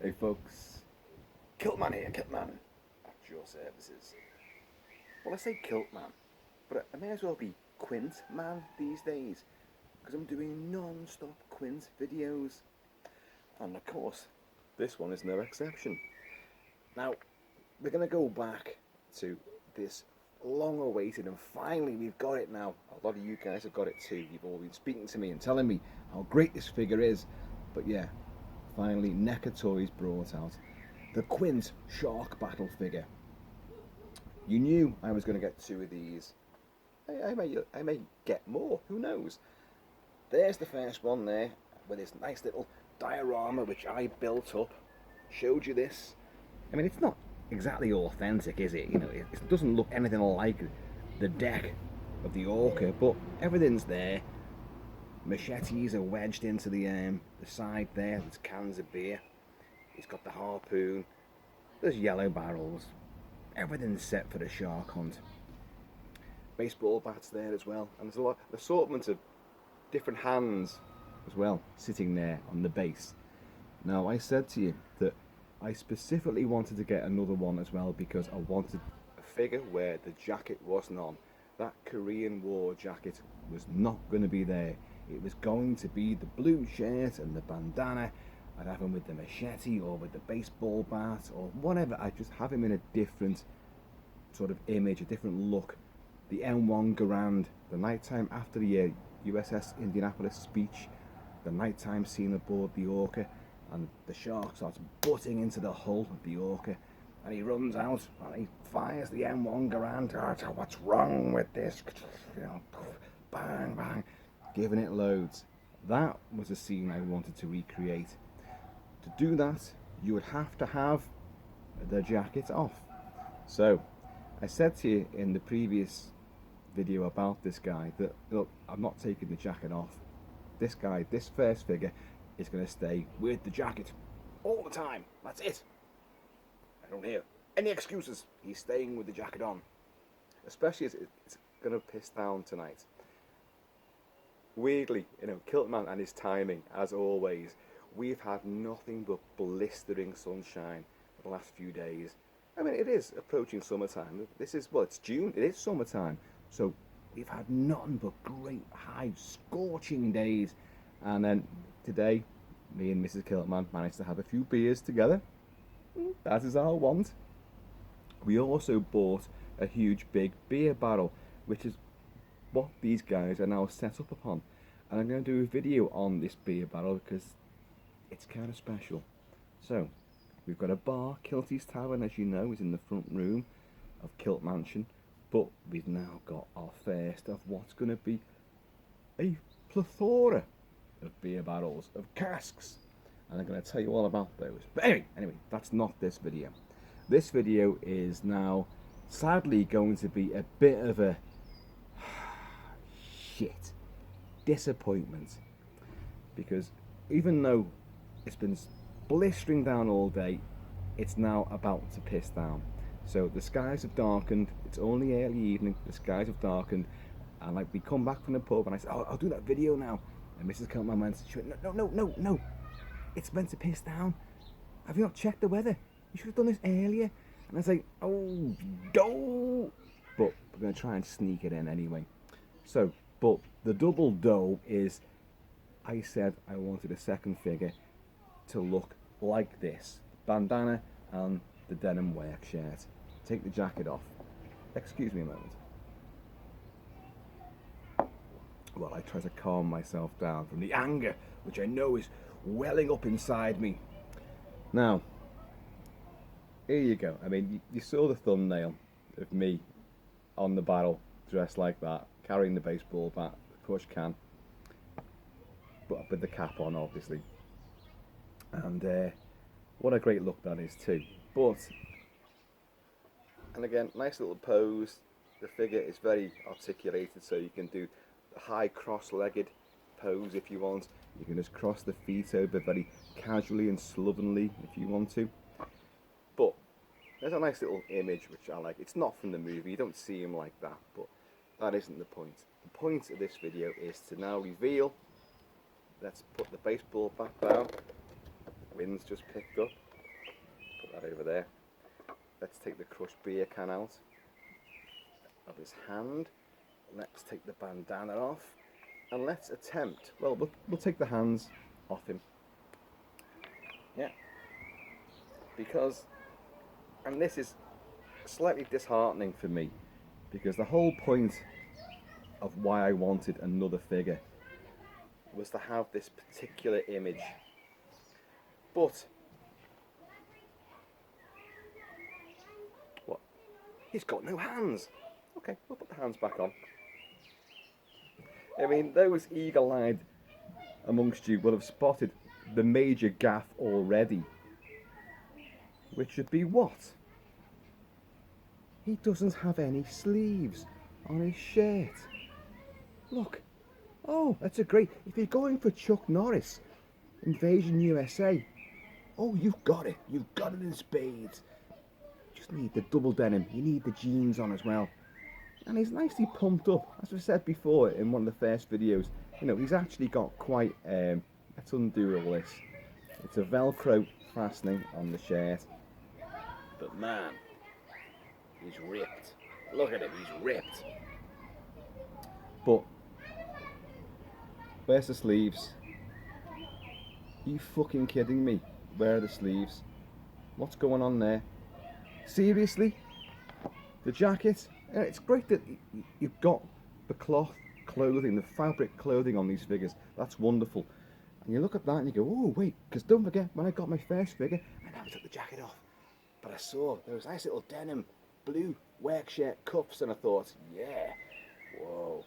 Hey folks, Kilt-Man here, Kilt-Man, at your services. Well, I say Kilt-Man, but I may as well be Quint-Man these days, because I'm doing non-stop Quint videos. And of course, this one is no exception. Now, we're going to go back to this long-awaited, and finally we've got it now. A lot of you guys have got it too. You've all been speaking to me and telling me how great this figure is. But yeah, finally Neca'S brought out the Quint Shark Battle figure. You knew I was going to get two of these. I may get more, who knows. There's the first one there, with this nice little diorama which I built up. Showed you this. I mean, it's not exactly authentic, is it? You know, it doesn't look anything like the deck of the Orca, but everything's there. Machetes are wedged into the side there. There's cans of beer. He's got the harpoon. There's yellow barrels. Everything's set for the shark hunt. Baseball bats there as well, and there's a lot, an assortment of different hands as well sitting there on the base. Now, I said to you that I specifically wanted to get another one as well because I wanted a figure where the jacket wasn't on. That Korean War jacket was not going to be there. It was going to be the blue shirt and the bandana. I'd have him with the machete or with the baseball bat or whatever. I'd just have him in a different sort of image, a different look. The M1 Garand, the nighttime after the USS Indianapolis speech, the nighttime scene aboard the Orca, and the shark starts butting into the hull of the Orca, and he runs out and he fires the M1 Garand. Oh, what's wrong with this? You know, bang, bang, giving it loads. That was a scene I wanted to recreate. To do that, you would have to have the jacket off. So, I said to you in the previous video about this guy that, look, I'm not taking the jacket off. This guy, this first figure, is going to stay with the jacket all the time. That's it. I don't hear any excuses. He's staying with the jacket on. Especially as it's going to piss down tonight. Weirdly, you know, Kilt-Man and his timing, as always. We've had nothing but blistering sunshine for the last few days. I mean, it is approaching summertime. This is, well, it's June. It is summertime. So we've had nothing but great high scorching days. And then today, me and Mrs. Kilt-Man managed to have a few beers together. That is our want. We also bought a huge big beer barrel, which is what these guys are now set up upon. And I'm going to do a video on this beer barrel because it's kind of special. So, we've got a bar. Kilty's Tavern, as you know, is in the front room of Kilt Mansion. But we've now got our first of what's going to be a plethora of beer barrels, of casks. And I'm going to tell you all about those. But anyway, that's not this video. This video is now sadly going to be a bit of a disappointment. Because even though it's been blistering down all day, it's now about to piss down. So the skies have darkened. It's only early evening. The skies have darkened, and like we come back from the pub, and I said, "Oh, I'll do that video now." And Mrs. Kilt-Man went, "No! It's meant to piss down. Have you not checked the weather? You should have done this earlier." And I was like, "Oh, no!" But we're going to try and sneak it in anyway. So, but the double dough is, I said I wanted a second figure to look like this. Bandana and the denim work shirt. Take the jacket off. Excuse me a moment. Well, I try to calm myself down from the anger which I know is welling up inside me. Now, here you go. I mean, you saw the thumbnail of me on the barrel, dressed like that, carrying the baseball bat, the push can, but with the cap on, obviously. And what a great look that is too. But, and again, nice little pose. The figure is very articulated, so you can do the high cross-legged pose if you want. You can just cross the feet over very casually and slovenly if you want to. But there's a nice little image which I like. It's not from the movie, you don't see him like that, but that isn't the point. The point of this video is to now reveal. Let's put the baseball bat down. Wind's just picked up. that over there. Let's take the crushed beer can out of his hand. Let's take the bandana off, and let's attempt. Well, we'll take the hands off him. Yeah. Because, and this is slightly disheartening for me, because the whole point of why I wanted another figure was to have this particular image. But what? He's got no hands. Okay, we'll put the hands back on. I mean, those eagle-eyed amongst you will have spotted the major gaffe already, which should be what? He doesn't have any sleeves on his shirt. Look. Oh, that's a great... If you're going for Chuck Norris, Invasion USA, oh, you've got it. You've got it in spades. Just need the double denim. You need the jeans on as well. And he's nicely pumped up. As I said before in one of the first videos, you know, he's actually got quite... let's undo all this. It's a Velcro fastening on the shirt. But man, he's ripped. Look at him, he's ripped. But where's the sleeves? Are you fucking kidding me? Where are the sleeves? What's going on there? Seriously? The jacket? It's great that you've got the cloth clothing, the fabric clothing on these figures. That's wonderful. And you look at that and you go, oh wait, because don't forget, when I got my first figure, I never took the jacket off. But I saw those nice little denim, blue work shirt cuffs, and I thought, yeah, whoa.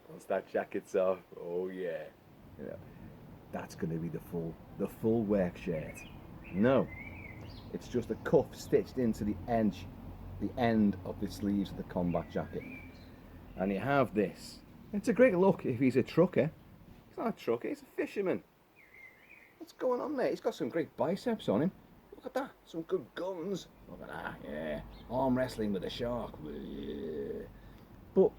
Once that jacket's off, oh yeah. That's going to be the full work shirt. No, it's just a cuff stitched into the end of the sleeves of the combat jacket. And you have this. It's a great look if he's a trucker. He's not a trucker, he's a fisherman. What's going on there? He's got some great biceps on him. Look at that, some good guns. Look at that, yeah. Arm wrestling with a shark. Yeah. But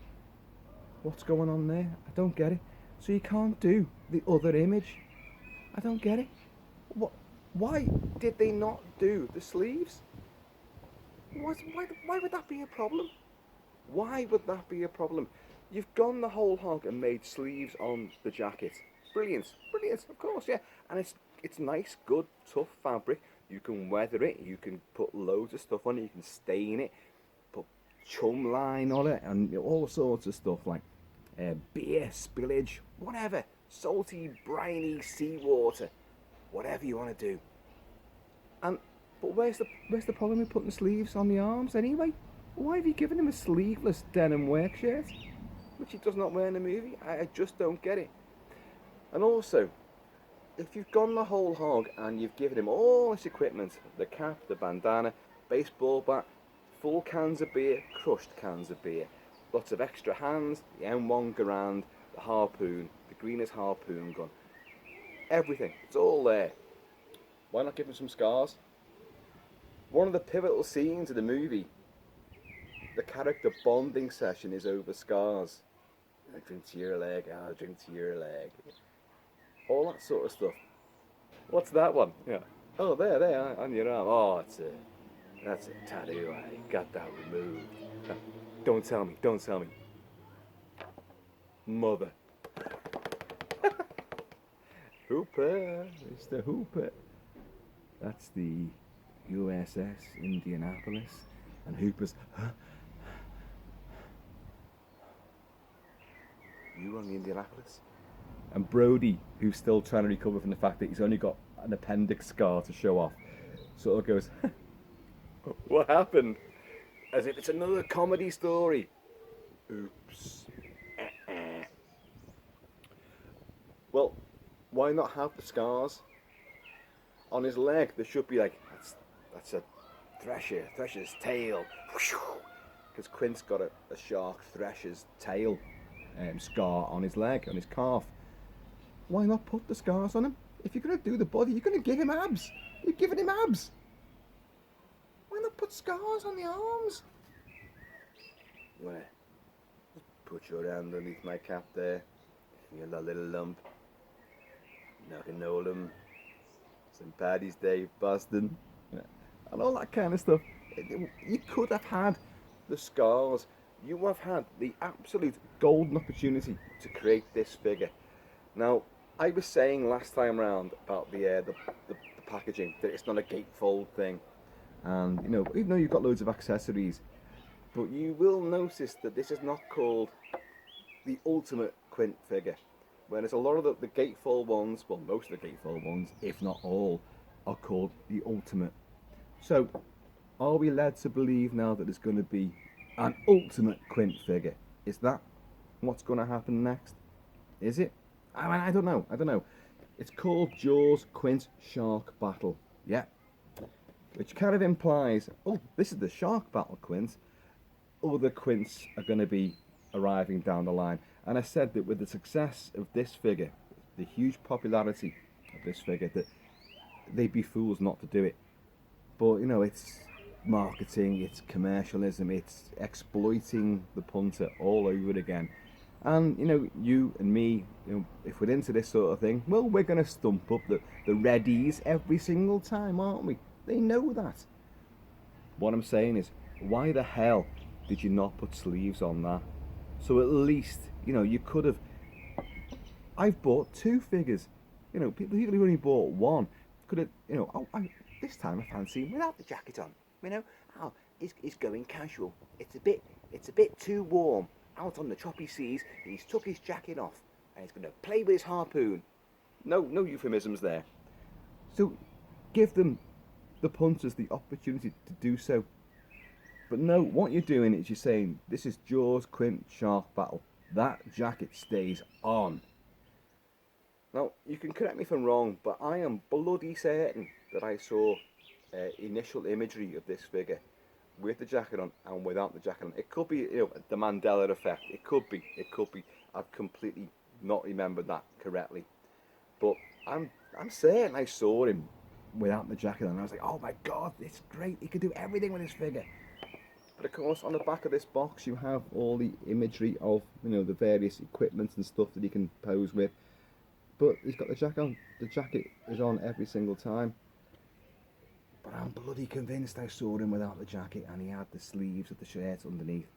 what's going on there? I don't get it. So you can't do the other image? I don't get it. What? Why did they not do the sleeves? Why would that be a problem? Why would that be a problem? You've gone the whole hog and made sleeves on the jacket. Brilliant, brilliant, of course, yeah. And it's nice, good, tough fabric. You can weather it, you can put loads of stuff on it, you can stain it, put chum line on it, and all sorts of stuff like beer, spillage, whatever. Salty, briny seawater, whatever you want to do. But where's the problem with putting sleeves on the arms anyway? Why have you given him a sleeveless denim work shirt, which he does not wear in the movie? I just don't get it. And also, if you've gone the whole hog and you've given him all this equipment, the cap, the bandana, baseball bat, full cans of beer, crushed cans of beer, lots of extra hands, the M1 Garand, the harpoon, the greenest harpoon gun, everything, it's all there. Why not give him some scars? One of the pivotal scenes of the movie, the character bonding session is over scars. I drink to your leg, I'll drink to your leg. All that sort of stuff. What's that one? Yeah. Oh, there, on your arm. Oh, that's a tattoo. I got that removed. Don't tell me. Mother. Hooper, Mr. Hooper. That's the USS Indianapolis. And Hooper's, huh? You on the Indianapolis? And Brody, who's still trying to recover from the fact that he's only got an appendix scar to show off, sort of goes, what happened? As if it's another comedy story. Oops. Well, why not have the scars? On his leg, there should be like, that's a Thresher's tail. Because Quint's got a shark Thresher's tail scar on his leg, on his calf. Why not put the scars on him? If you're going to do the body, you're going to give him abs. You're giving him abs. Why not put scars on the arms? You want to put your hand underneath my cap there? Feel that little lump. Knocking all them. St. Paddy's Day, Boston. and all that kind of stuff. You could have had the scars. You have had the absolute golden opportunity to create this figure. Now, I was saying last time round about the packaging that it's not a gatefold thing, and even though you've got loads of accessories, but you will notice that this is not called the ultimate Quint figure. Whereas a lot of the gatefold ones, well, most of the gatefold ones, if not all, are called the ultimate. So, are we led to believe now that there's going to be an ultimate Quint figure? Is that what's going to happen next? Is it? I mean, I don't know. I don't know. It's called Jaws Quint Shark Battle. Yeah. Which kind of implies, oh, this is the Shark Battle Quint. Other Quints are going to be arriving down the line. And I said that with the success of this figure, the huge popularity of this figure, that they'd be fools not to do it. But, it's marketing, it's commercialism, it's exploiting the punter all over again. And, you and me, if we're into this sort of thing, well, we're going to stump up the readies every single time, aren't we? They know that. What I'm saying is, why the hell did you not put sleeves on that? So at least, you could have... I've bought 2 figures. People who only bought 1 could have, this time I fancy him without the jacket on. Oh, he's going casual. It's a bit too warm out on the choppy seas, and he's took his jacket off, and he's going to play with his harpoon. No euphemisms there. So give them, the punters, the opportunity to do so. But no, what you're doing is you're saying, this is Jaws Quint Shark Battle. That jacket stays on. Now, you can correct me if I'm wrong, but I am bloody certain that I saw initial imagery of this figure with the jacket on and without the jacket on. It could be, the Mandela effect. It could be. I've completely not remembered that correctly. But I'm certain I saw him without the jacket on. I was like, oh my God, it's great. He can do everything with this figure. But of course, on the back of this box, you have all the imagery of, the various equipment and stuff that he can pose with. But he's got the jacket on. The jacket is on every single time. But I'm bloody convinced I saw him without the jacket, and he had the sleeves of the shirt underneath.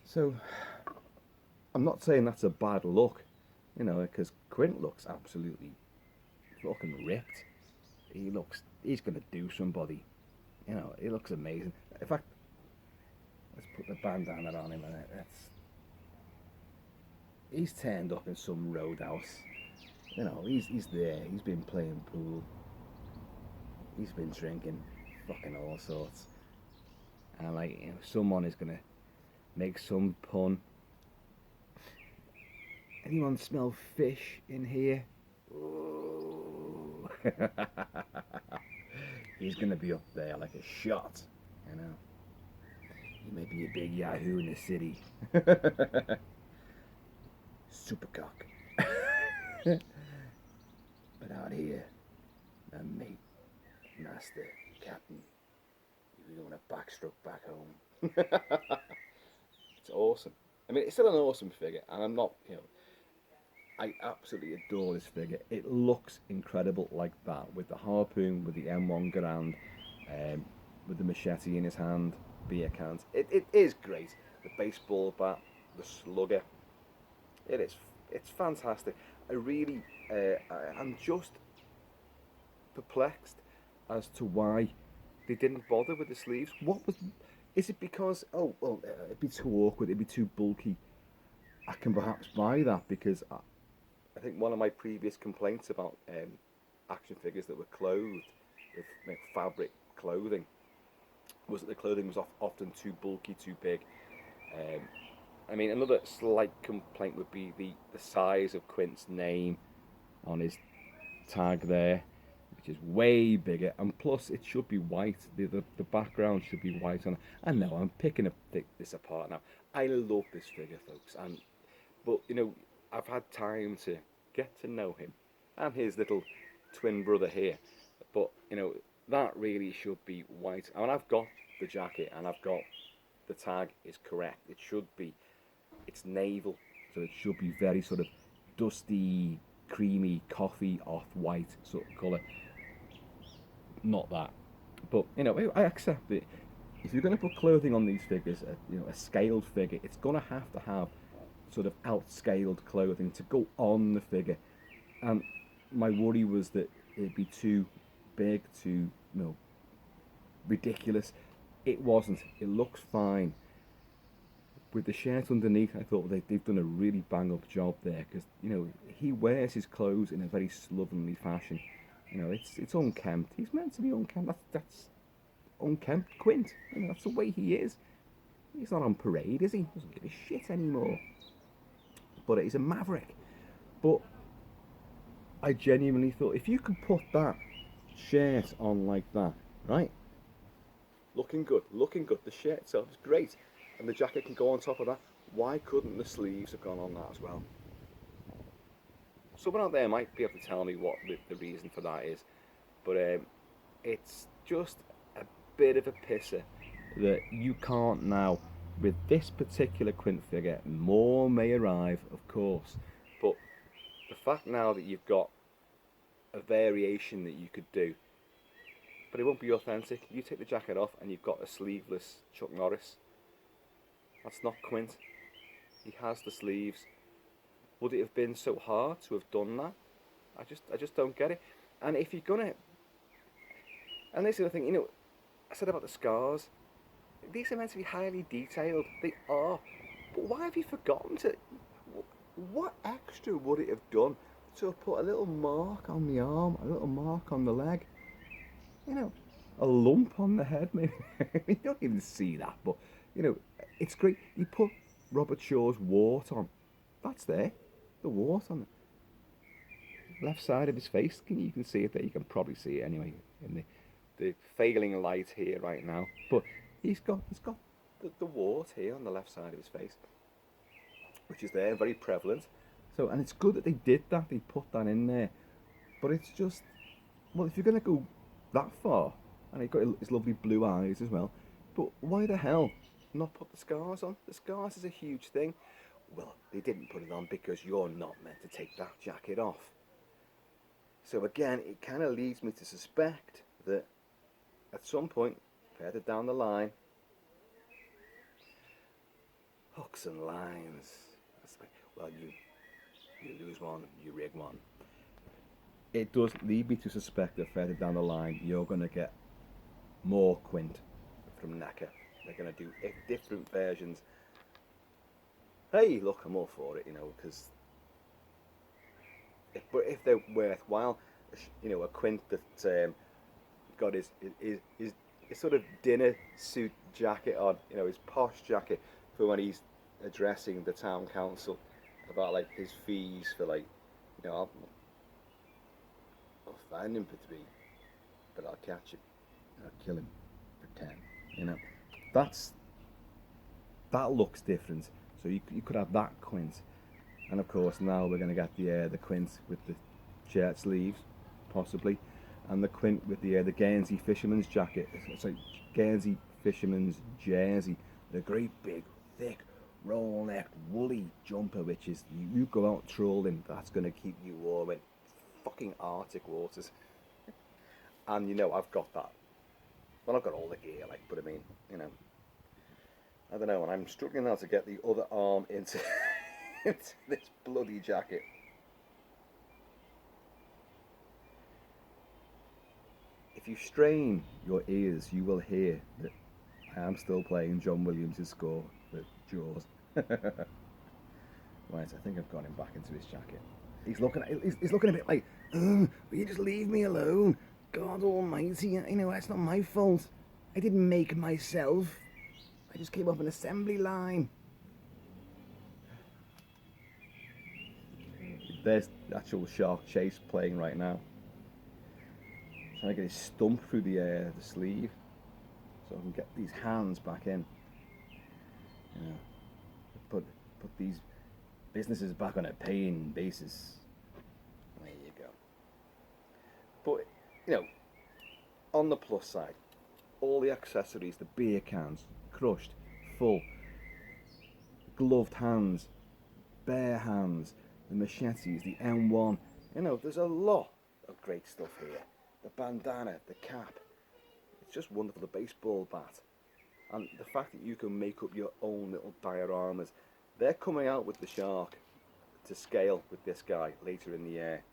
So, I'm not saying that's a bad look, because Quint looks absolutely fucking ripped. He's going to do somebody. He looks amazing. In fact, let's put the bandana on him. He's turned up in some roadhouse. He's there. He's been playing pool. He's been drinking fucking all sorts. And someone is gonna make some pun. Anyone smell fish in here? Ooh. He's gonna be up there like a shot, He may be a big yahoo in the city. Supercock. But out here, a mate, master, captain, you're doing a backstroke back home. It's awesome. I mean, it's still an awesome figure, and I'm not, I absolutely adore this figure. It looks incredible like that, with the harpoon, with the M1 Garand, with the machete in his hand, beer cans. It is great. The baseball bat, the slugger. It's fantastic. I'm just perplexed as to why they didn't bother with the sleeves. Is it because, it'd be too awkward, it'd be too bulky? I can perhaps buy that, because I think one of my previous complaints about action figures that were clothed with fabric clothing was that the clothing was often too bulky, too big. I mean, another slight complaint would be the size of Quint's name on his tag there, which is way bigger, and plus it should be white. The background should be white on it. I know, I'm picking this apart now. I love this figure, folks, but I've had time to get to know him and his little twin brother here, but that really should be white. I mean, I've got the jacket and I've got the tag is correct. It's naval, so it should be very sort of dusty, creamy, coffee, off-white sort of colour. not that. But you know, I accept it. If you're going to put clothing on these figures, you know, a scaled figure, it's going to have sort of outscaled clothing to go on the figure. And my worry was that it'd be too big, too, you know, ridiculous. It wasn't. It looks fine. With the shirt underneath, I thought they've done a really bang up job there because you know he wears his clothes in a very slovenly fashion. You know, it's unkempt. He's meant to be unkempt. That's unkempt Quint. You know, that's the way he is. He's not on parade, is he? He doesn't give a shit anymore. But he's a maverick. But I genuinely thought if you could put that shirt on like that, right? Looking good, looking good. The shirt itself is great, and the jacket can go on top of that. Why couldn't the sleeves have gone on that as well? Someone out there might be able to tell me what the reason for that is, but it's just a bit of a pisser that you can't now, with this particular Quint figure. More may arrive, of course, but the fact now that you've got a variation that you could do, but it won't be authentic. You take the jacket off and you've got a sleeveless Chuck Norris. That's not Quint. He has the sleeves. Would it have been so hard to have done that? I just don't get it. And if you're gonna, and this is the thing, you know, I said about the scars. These are meant to be highly detailed. They are, but why have you forgotten to? What extra would it have done to have put a little mark on the arm, a little mark on the leg? You know, a lump on the head, maybe. You don't even see that, but you know, it's great. You put Robert Shaw's wart on. That's there. The wart on the left side of his face. You can see it there. You can probably see it anyway in the failing light here right now. But he's got the wart here on the left side of his face, which is there, very prevalent. So, and it's good that they did that. They put that in there. But it's just, well, if you're gonna go that far, and he's got his lovely blue eyes as well, but why the hell not put the scars on? The scars is a huge thing. Well, they didn't put it on because you're not meant to take that jacket off. So again, it kind of leads me to suspect that at some point, further down the line, hooks and lines. Well, you lose one, you rig one. It does lead me to suspect that further down the line, you're going to get more Quint from Neca. They're going to do different versions. Hey, look, I'm all for it, you know, because if they're worthwhile, you know, a Quint that got his sort of dinner suit jacket on, you know, his posh jacket for when he's addressing the town council about like his fees for like, you know, I'll find him for 3, but I'll catch him and I'll kill him for 10. You know, that looks different. So you could have that Quint, and of course now we're going to get the Quint with the shirt sleeves, possibly, and the Quint with the Guernsey fisherman's jacket. It's like Guernsey fisherman's jersey, the great big thick roll neck woolly jumper, which is you go out trolling, that's going to keep you warm in fucking Arctic waters. And you know I've got that. Well, I've got all the gear, like, but I mean, you know, I don't know, and I'm struggling now to get the other arm into, into this bloody jacket. If you strain your ears, you will hear that I am still playing John Williams' score for Jaws. Right, I think I've got him back into his jacket. He's looking a bit like, will you just leave me alone? God almighty, you know, that's not my fault. I didn't make myself. I just came up an assembly line. There's the actual shark chase playing right now. Trying to get his stump through the sleeve so I can get these hands back in. You know, put these businesses back on a paying basis. There you go. But, you know, on the plus side, all the accessories, the beer cans, crushed, full, gloved hands, bare hands, the machetes, the M1. You know, there's a lot of great stuff here. the bandana, the cap. It's just wonderful, the baseball bat. And the fact that you can make up your own little dioramas. They're coming out with the shark to scale with this guy later in the year.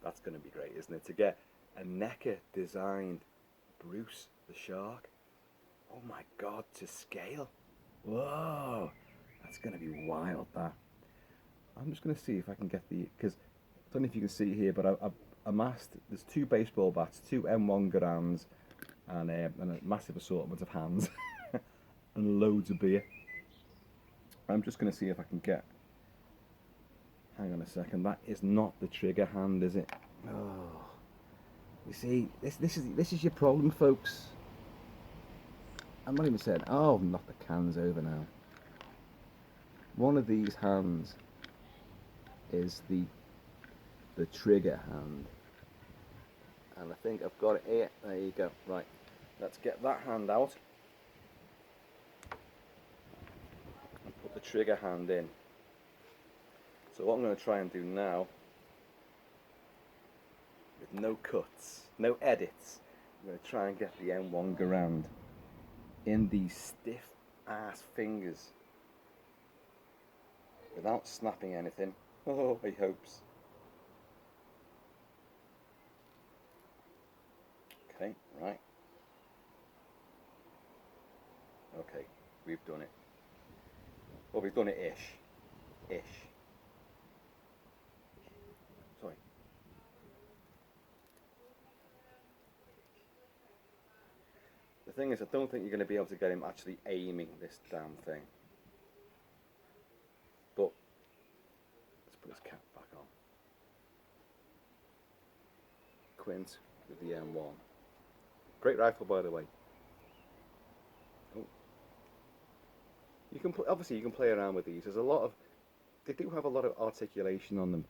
That's going to be great, isn't it? To get a NECA designed Bruce the shark. Oh my God, to scale. Whoa, that's going to be wild, that. I'm just going to see if I can get the, because I don't know if you can see here, but I've amassed, there's 2 baseball bats, 2 M1 Garands, and a massive assortment of hands, and loads of beer. I'm just going to see if I can get, hang on a second, that is not the trigger hand, is it? Oh, you see, this is your problem, folks. I'm not even saying, oh, knock the cans over now. One of these hands is the trigger hand, and I think I've got it here. There you go. Right, let's get that hand out and put the trigger hand in. So what I'm going to try and do now, with no cuts, no edits, I'm going to try and get the M1 Garand in these stiff ass fingers without snapping anything. Oh, I hopes. Okay, right. Okay, we've done it. Well, we've done it ish. Sorry. The thing is, I don't think you're going to be able to get him actually aiming this damn thing. But let's put his cap back on. Quint with the M1. Great rifle, by the way. Oh. You can obviously you can play around with these. There's a lot of, they do have a lot of articulation on them,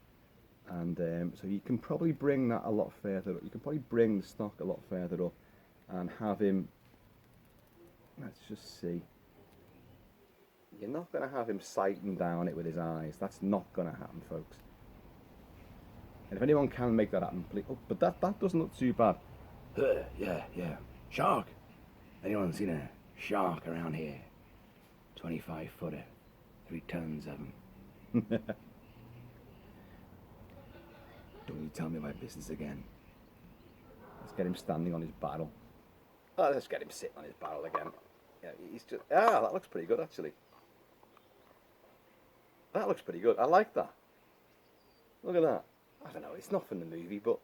and so you can probably bring that a lot further up. You can probably bring the stock a lot further up and have him. Let's just see. You're not going to have him sighting down it with his eyes. That's not going to happen, folks. And if anyone can make that happen, please. Oh, but that doesn't look too bad. Yeah. Shark. Anyone seen a shark around here? 25-footer. 3 tons of them. Don't you tell me my business again. Let's get him standing on his barrel. Oh, let's get him sitting on his barrel again. Yeah, he's just, that looks pretty good, actually. That looks pretty good. I like that. Look at that. I don't know, it's not from the movie, but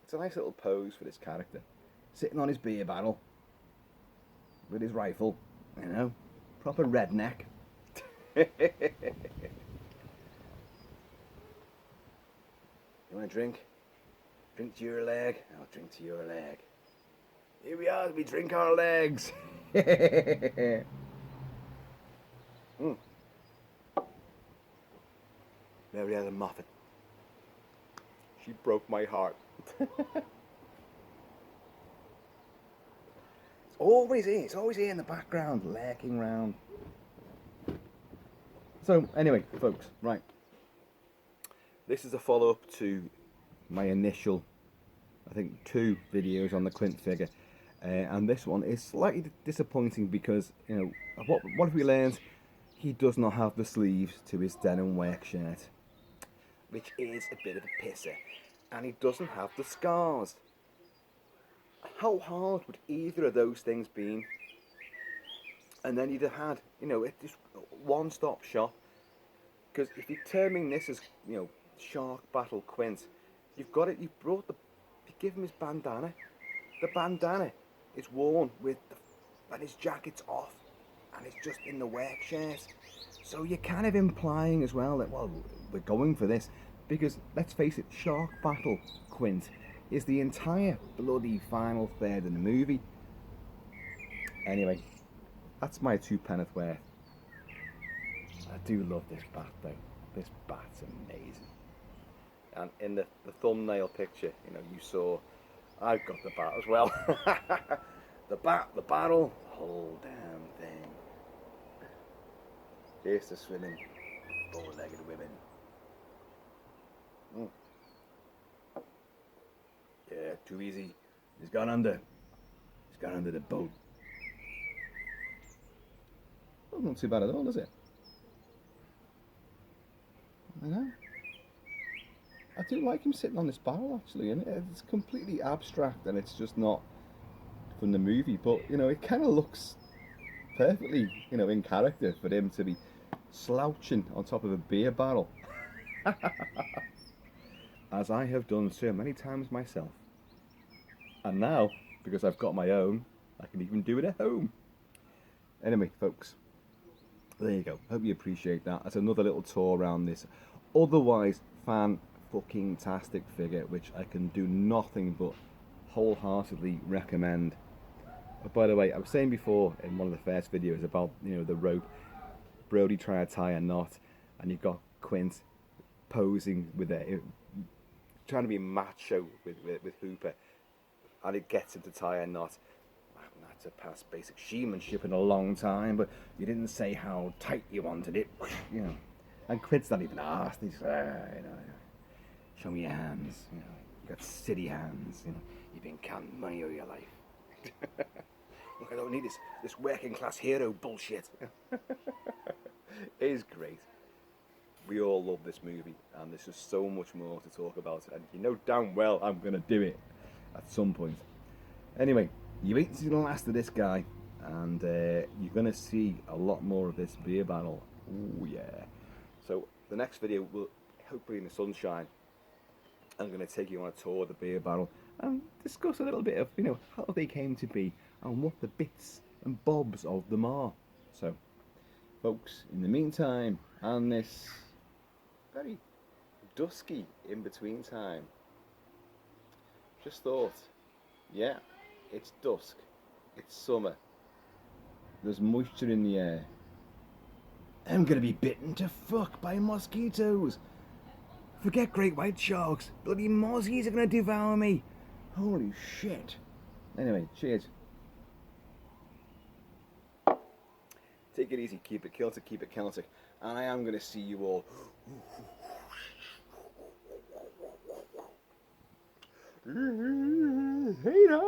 it's a nice little pose for this character. Sitting on his beer barrel with his rifle, you know, proper redneck. You want a drink? Drink to your leg? I'll drink to your leg. Here we are, we drink our legs. Mm. Mary Ellen Moffat. She broke my heart. It's always here in the background, lurking round. So, anyway, folks, right. This is a follow-up to my initial, I think, 2 videos on the Quint figure. And this one is slightly disappointing because, you know, what have we learned? He does not have the sleeves to his denim work shirt, which is a bit of a pisser. And he doesn't have the scars. How hard would either of those things been? And then you'd have had, you know, just one-stop shop. Because if you're terming this as, you know, Shark Battle Quint, you've got it, you give him his bandana. The bandana is worn with, and his jacket's off, and it's just in the work shirt. So you're kind of implying as well that, well, we're going for this. Because, let's face it, Shark Battle Quint is the entire bloody final third in the movie. Anyway, that's my 2 penneth worth. I do love this bat though. This bat's amazing. And in the thumbnail picture, you know, you saw, I've got the bat as well. The bat, the barrel, the whole damn thing. Here's the swimming, bow-legged women. Mm. Yeah, too easy. He's gone under. He's gone under the boat. Well, not too bad at all, is it? I know. I do like him sitting on this barrel, actually, and it's completely abstract, and it's just not from the movie, but, you know, it kind of looks perfectly, you know, in character for him to be slouching on top of a beer barrel. As I have done so many times myself. And now, because I've got my own, I can even do it at home. Anyway, folks, there you go. Hope you appreciate that. That's another little tour around this otherwise fan-fucking-tastic figure, which I can do nothing but wholeheartedly recommend. Oh, by the way, I was saying before in one of the first videos about, you know, the rope, Brody trying to tie a knot, and you've got Quint posing with it, trying to be macho with Hooper, and it gets him to tie a knot. That's a past basic seamanship in a long time, but you didn't say how tight you wanted it, you know. And Quint's not even asked. He's you know, show me your hands. You know, you got city hands. You know, you've been counting money all your life. Look, I don't need this working class hero bullshit. It is great. We all love this movie, and there's just so much more to talk about. And you know damn well I'm gonna do it at some point. Anyway, you wait to see the last of this guy, and you're gonna see a lot more of this beer barrel. Oh yeah. So the next video will hopefully in the sunshine. I'm going to take you on a tour of the beer barrel and discuss a little bit of, you know, how they came to be and what the bits and bobs of them are. So, folks, in the meantime, and this very dusky in-between time, just thought, yeah, it's dusk, it's summer, there's moisture in the air. I'm gonna be bitten to fuck by mosquitoes. Forget great white sharks. Bloody mozzies are gonna devour me. Holy shit. Anyway, cheers. Take it easy, keep it Celtic, keep it Celtic. And I am gonna see you all. Later.